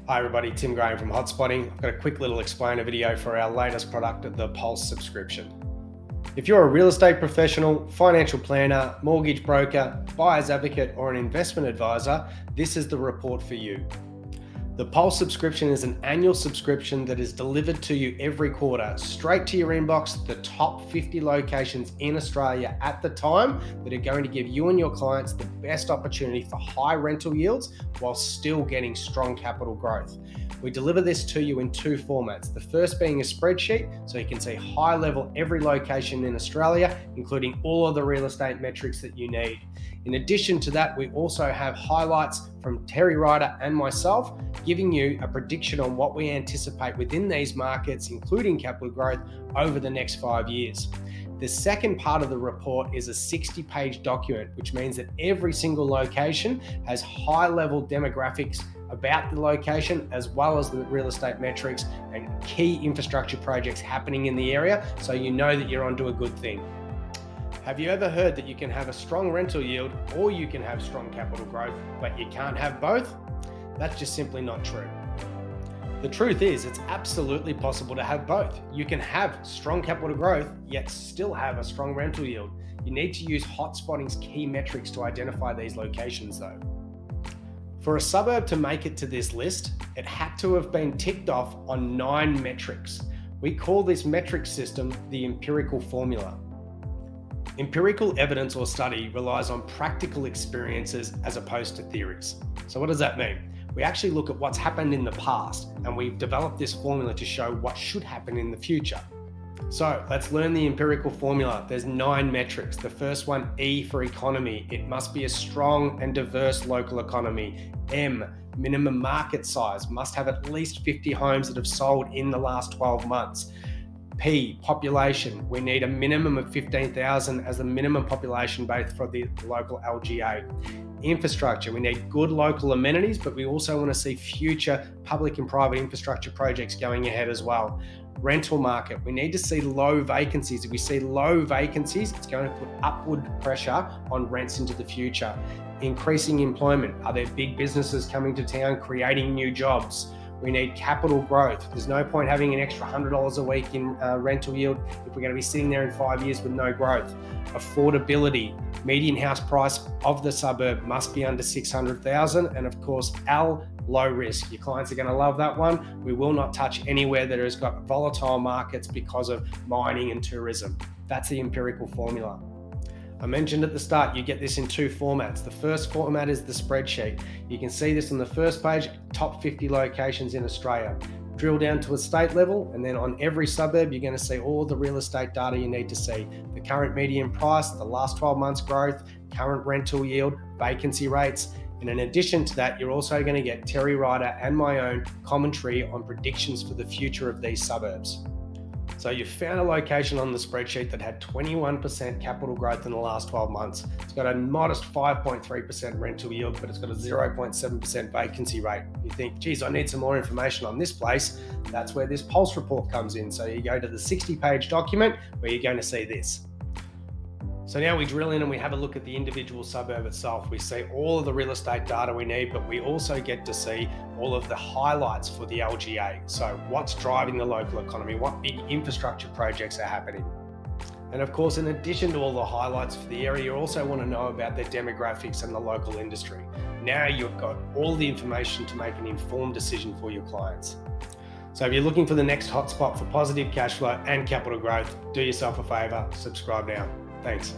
Hi everybody, Tim Graham from Hotspotting. I've got a quick little explainer video for our latest product, the Pulse subscription. If you're a real estate professional, financial planner, mortgage broker, buyer's advocate, or an investment advisor, this is the report for you. The Pulse subscription is an annual subscription that is delivered to you every quarter, straight to your inbox, the top 50 locations in Australia at the time that are going to give you and your clients the best opportunity for high rental yields while still getting strong capital growth. We deliver this to you in two formats. The first being a spreadsheet, so you can see high level every location in Australia, including all of the real estate metrics that you need. In addition to that, we also have highlights from Terry Ryder and myself, giving you a prediction on what we anticipate within these markets, including capital growth, over the next 5 years. The second part of the report is a 60-page document, which means that every single location has high-level demographics about the location, as well as the real estate metrics and key infrastructure projects happening in the area, so you know that you're onto a good thing. Have you ever heard that you can have a strong rental yield or you can have strong capital growth, but you can't have both? That's just simply not true. The truth is, it's absolutely possible to have both. You can have strong capital growth, yet still have a strong rental yield. You need to use Hotspotting's key metrics to identify these locations though. For a suburb to make it to this list, it had to have been ticked off on 9 metrics. We call this metric system the empirical formula. Empirical evidence or study relies on practical experiences as opposed to theories. So what does that mean? We actually look at what's happened in the past, and we've developed this formula to show what should happen in the future. So let's learn the empirical formula. There's 9 metrics. The first one, E for economy. It must be a strong and diverse local economy. M, minimum market size. Must have at least 50 homes that have sold in the last 12 months. P, population. We need a minimum of 15,000 as the minimum population base for the local LGA. Infrastructure. We need good local amenities, but we also want to see future public and private infrastructure projects going ahead as well. Rental market. We need to see low vacancies. If we see low vacancies, it's going to put upward pressure on rents into the future. Increasing employment. Are there big businesses coming to town creating new jobs? We need capital growth. There's no point having an extra $100 a week in rental yield if we're going to be sitting there in 5 years with no growth. Affordability. Median house price of the suburb must be under 600,000, and of course, L, low risk. Your clients are going to love that one. We will not touch anywhere that has got volatile markets because of mining and tourism. That's the empirical formula. I mentioned at the start, you get this in 2 formats. The first format is the spreadsheet. You can see this on the first page, top 50 locations in Australia. Drill down to a state level, and then on every suburb, you're going to see all the real estate data you need to see. The current median price, the last 12 months growth, current rental yield, vacancy rates. And in addition to that, you're also going to get Terry Ryder and my own commentary on predictions for the future of these suburbs. So you found a location on the spreadsheet that had 21% capital growth in the last 12 months. It's got a modest 5.3% rental yield, but it's got a 0.7% vacancy rate. You think, geez, I need some more information on this place. That's where this Pulse report comes in. So you go to the 60-page document where you're going to see this. So now we drill in and we have a look at the individual suburb itself. We see all of the real estate data we need, but we also get to see all of the highlights for the LGA. So what's driving the local economy? What big infrastructure projects are happening? And of course, in addition to all the highlights for the area, you also want to know about their demographics and the local industry. Now you've got all the information to make an informed decision for your clients. So if you're looking for the next hotspot for positive cash flow and capital growth, do yourself a favor, subscribe now. Thanks.